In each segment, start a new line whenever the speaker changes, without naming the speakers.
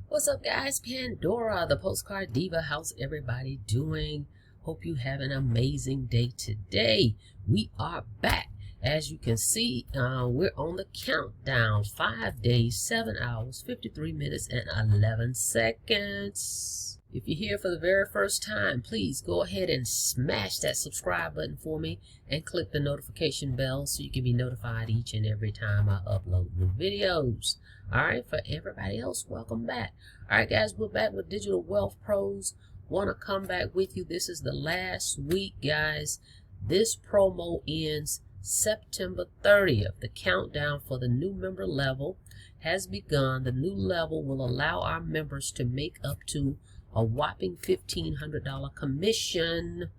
What's up, guys? Pandora, the Postcard Diva. How's everybody doing? Hope you have an amazing day today. We are back. As you can see, we're on the countdown. 5 days, 7 hours, 53 minutes, and 11 seconds. If you're here for the very first time, please go ahead and smash that subscribe button for me and click the notification bell so you can be notified each and every time I upload new videos. Alright, for everybody else, welcome back. Alright guys, we're back with Digital Wealth Pros. Want to come back with you. This is the last week, guys. This promo ends September 30th. The countdown for the new member level has begun. The new level will allow our members to make up to a whopping $1,500 commission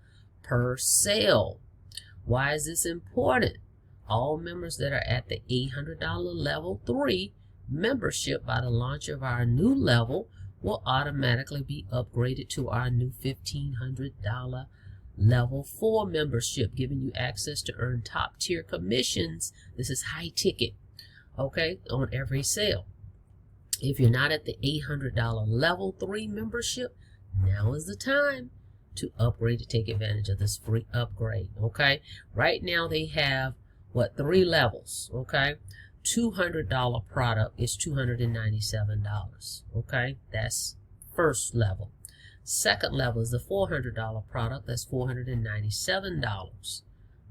per sale. Why is this important? All members that are at the $800 level 3 membership by the launch of our new level will automatically be upgraded to our new $1,500 level 4 membership, giving you access to earn top tier commissions. This is high ticket, okay, on every sale. If you're not at the $800 level 3 membership, now is the time to upgrade to take advantage of this free upgrade, okay? Right now they have, 3 levels, okay? $200 product is $297, okay? That's first level. Second level is the $400 product, that's $497,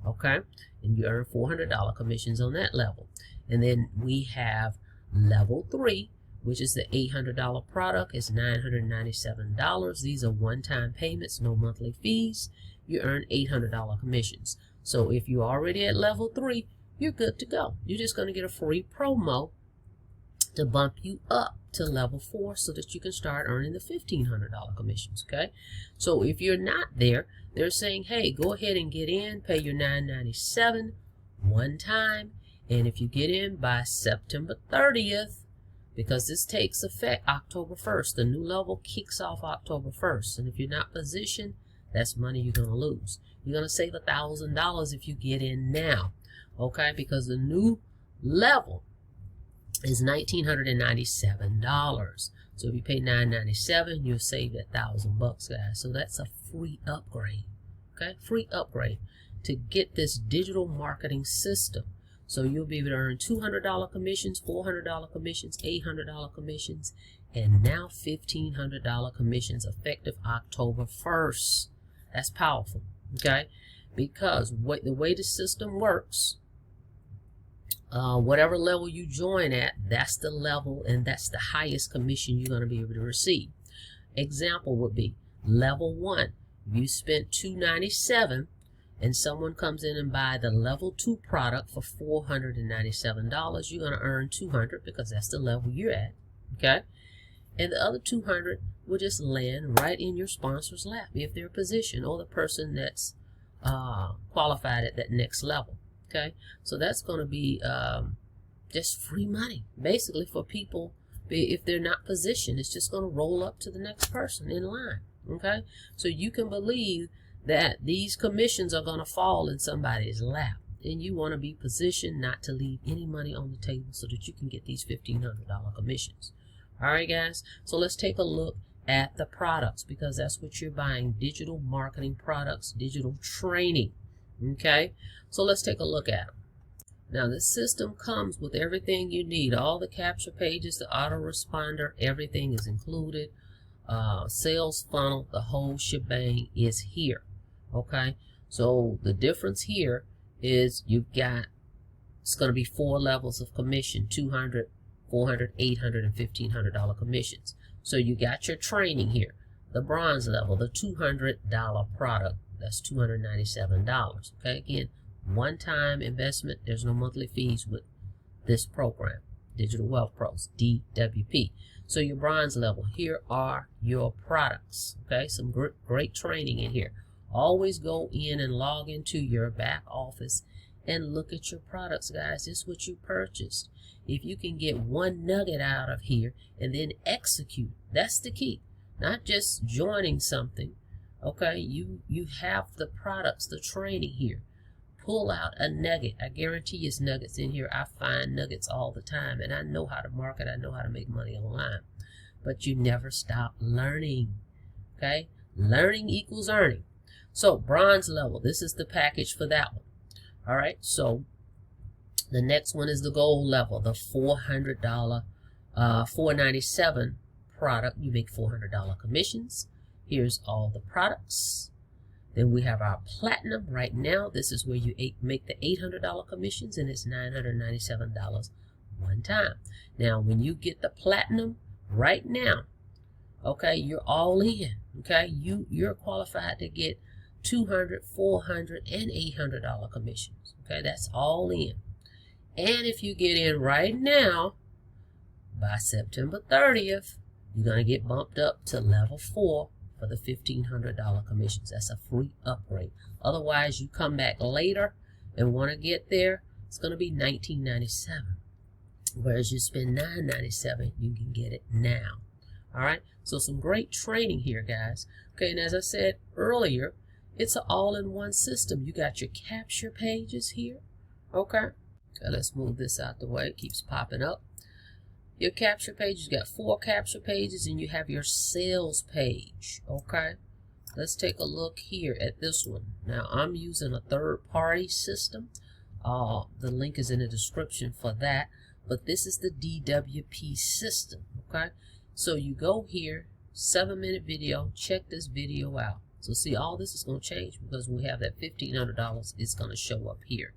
okay? And you earn $400 commissions on that level. And then we have level 3, which is the $800 product, is $997. These are one-time payments, no monthly fees. You earn $800 commissions. So if you're already at level 3, you're good to go. You're just going to get a free promo to bump you up to level 4 so that you can start earning the $1,500 commissions, okay? So if you're not there, they're saying, hey, go ahead and get in, pay your $997 one time, and if you get in by September 30th, because this takes effect October 1st. The new level kicks off October 1st. And if you're not positioned, that's money you're going to lose. You're going to save $1,000 if you get in now. Okay? Because the new level is $1,997. So if you pay $997, you'll save $1,000 bucks, guys. So that's a free upgrade. Okay? Free upgrade to get this digital marketing system. So you'll be able to earn $200 commissions, $400 commissions, $800 commissions, and now $1,500 commissions effective October 1st. That's powerful, okay? Because the way the system works, whatever level you join at, that's the level and that's the highest commission you're going to be able to receive. Example would be level 1. You spent $297. And someone comes in and buy the level 2 product for $497, you're going to earn $200 because that's the level you're at, okay? And the other $200 will just land right in your sponsor's lap if they're positioned or the person that's qualified at that next level, okay? So that's going to be just free money, basically, for people. If they're not positioned, it's just going to roll up to the next person in line, okay? So you can believe that these commissions are going to fall in somebody's lap, and you want to be positioned not to leave any money on the table so that you can get these $1,500 commissions. All right, guys, so let's take a look at the products because that's what you're buying: digital marketing products, digital training. Okay, so let's take a look at them. Now, this system comes with everything you need: all the capture pages, the autoresponder, everything is included. Sales funnel, the whole shebang is here. Okay, so the difference here is you've got, it's going to be 4 levels of commission: $200, $400, $800, and $1,500 commissions. So you got your training here. The bronze level, the $200 product, that's $297. Okay, again, one-time investment. There's no monthly fees with this program, Digital Wealth Pros, DWP. So your bronze level, here are your products. Okay, some great training in here. Always go in and log into your back office and look at your products, guys. This is what you purchased. If you can get one nugget out of here and then execute, that's the key. Not just joining something. Okay, you have the products, the training here. Pull out a nugget. I guarantee there's nuggets in here. I find nuggets all the time, and I know how to market. I know how to make money online. but you never stop learning. Okay, learning equals earning. So bronze level, this is the package for that one. All right, so the next one is the gold level, the $400, $497 product. You make $400 commissions. Here's all the products. Then we have our platinum right now. This is where you make the $800 commissions, and it's $997 one time. Now, when you get the platinum right now, okay, you're all in. Okay, you're qualified to get $200, $400, and $800 commissions. Okay, that's all in. And if you get in right now, by September 30th, you're going to get bumped up to level 4 for the $1,500 commissions. That's a free upgrade. Otherwise, you come back later and want to get there, it's going to be $19.97. Whereas you spend $9.97, you can get it now. All right, so some great training here, guys. Okay, and as I said earlier, it's an all-in-one system. You got your capture pages here. Okay, let's move this out the way. It keeps popping up. Your capture page, you got 4 capture pages, and you have your sales page. Okay, let's take a look here at this one. Now, I'm using a third-party system. The link is in the description for that. But this is the DWP system. Okay, so you go here, 7-minute video. Check this video out. So see, all this is going to change because when we have that $1,500, it's going to show up here.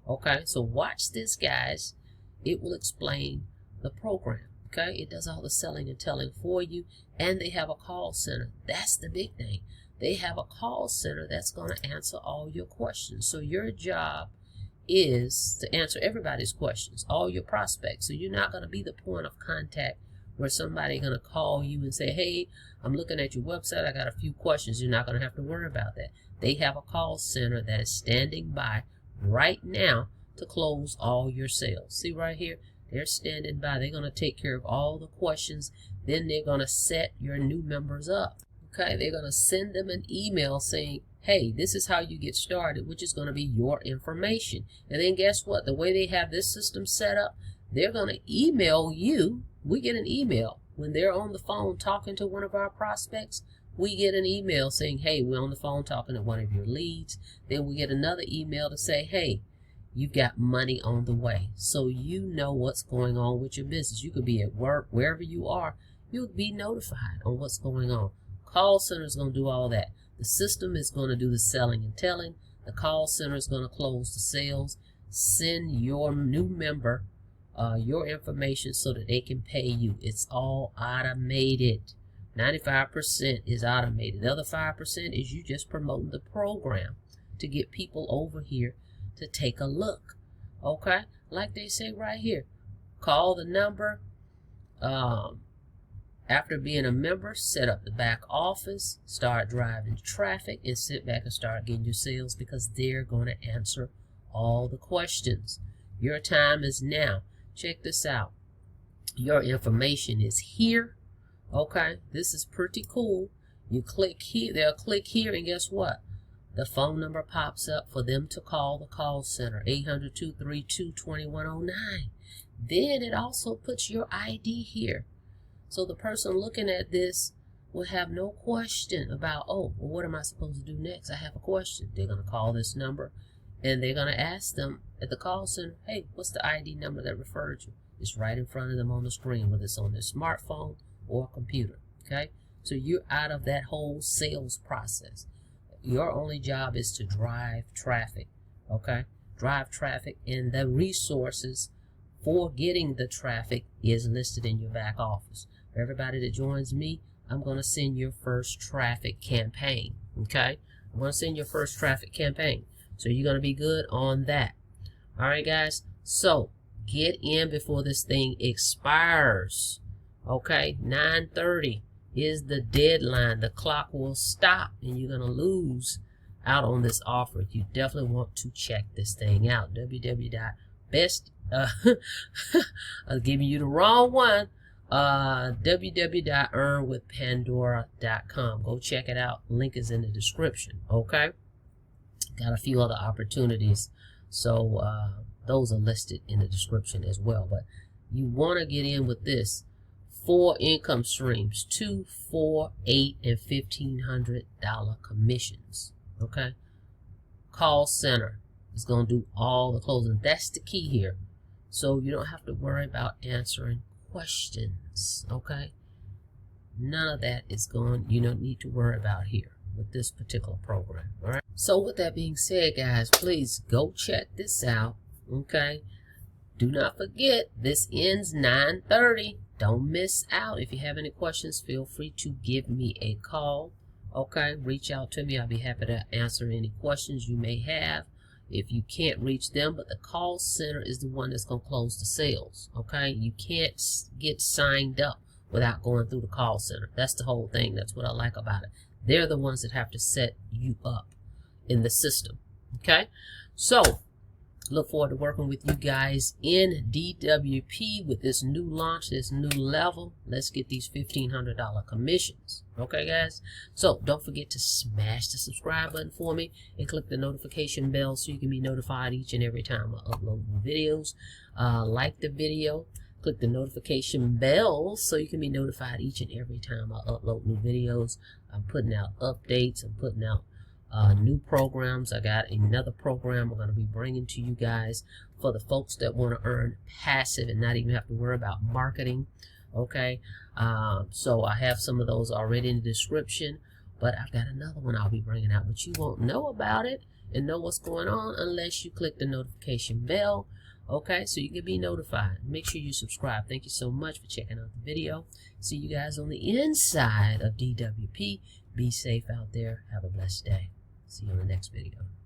Okay, so watch this, guys. It will explain the program. Okay, it does all the selling and telling for you, and they have a call center. That's the big thing. They have a call center that's going to answer all your questions. So your job is to answer everybody's questions, all your prospects. So you're not going to be the point of contact where somebody's going to call you and say, hey, I'm looking at your website, I got a few questions. You're not going to have to worry about that. They have a call center that is standing by right now to close all your sales. See right here, they're standing by. They're going to take care of all the questions. Then they're going to set your new members up. Okay, they're going to send them an email saying, hey, this is how you get started, which is going to be your information. And then guess what? The way they have this system set up, they're going to email you. We get an email when they're on the phone talking to one of our prospects. We get an email saying, hey, we're on the phone talking to one of your leads. Then we get another email to say, hey, you've got money on the way. So you know what's going on with your business. You could be at work, wherever you are, you'll be notified on what's going on. Call center is going to do all that. The system is going to do the selling and telling. The call center is going to close the sales, send your new member your information so that they can pay you. It's all automated. 95% is automated. The other 5% is you just promoting the program to get people over here to take a look. Okay? Like they say right here. Call the number. After being a member, set up the back office, start driving traffic, and sit back and start getting your sales because they're going to answer all the questions. Your time is now. Check this out. Your information is here. Okay, this is pretty cool. You click here, they'll click here, and guess what? The phone number pops up for them to call the call center, 800-232-2109. Then it also puts your ID here. So the person looking at this will have no question about, oh, well, what am I supposed to do next? I have a question. They're going to call this number, and they're going to ask them at the call center, hey, what's the ID number that referred you? It's right in front of them on the screen, whether it's on their smartphone or computer. Okay, so you're out of that whole sales process. Your only job is to drive traffic. Okay, drive traffic, and the resources for getting the traffic is listed in your back office. For everybody that joins me, I'm going to send your first traffic campaign. Okay, I'm going to send your first traffic campaign, so you're going to be good on that. All right, guys, so get in before this thing expires. Okay, 9:30 is the deadline. The clock will stop, and you're going to lose out on this offer. You definitely want to check this thing out. www.best I'm giving you the wrong one. www.earnwithpandora.com. Go check it out. Link is in the description. Okay, got a few other opportunities, so those are listed in the description as well. But you want to get in with this 4 income streams, 2, 4, 8, and $1,500 commissions. Okay, call center is going to do all the closing. That's the key here. So you don't have to worry about answering questions. Okay, none of that is going, you don't need to worry about here with this particular program. All right, so with that being said, guys, please go check this out. Okay, do not forget, this ends 9:30. Don't miss out. If you have any questions, feel free to give me a call. Okay, reach out to me. I'll be happy to answer any questions you may have if you can't reach them. But the call center is the one that's going to close the sales. Okay, you can't get signed up without going through the call center. That's the whole thing. That's what I like about it. They're the ones that have to set you up in the system. Okay, so look forward to working with you guys in DWP with this new launch, this new level. Let's get these $1,500 commissions. Okay, guys? So don't forget to smash the subscribe button for me and click the notification bell so you can be notified each and every time I upload new videos. Like the video. Click the notification bell so you can be notified each and every time I upload new videos. I'm putting out updates. I'm putting out new programs. I got another program I'm going to be bringing to you guys for the folks that want to earn passive and not even have to worry about marketing. Okay, so I have some of those already in the description, but I've got another one I'll be bringing out, but you won't know about it and know what's going on unless you click the notification bell. Okay, so you can be notified. Make sure you subscribe. Thank you so much for checking out the video. See you guys on the inside of DWP. Be safe out there. Have a blessed day. See you in the next video.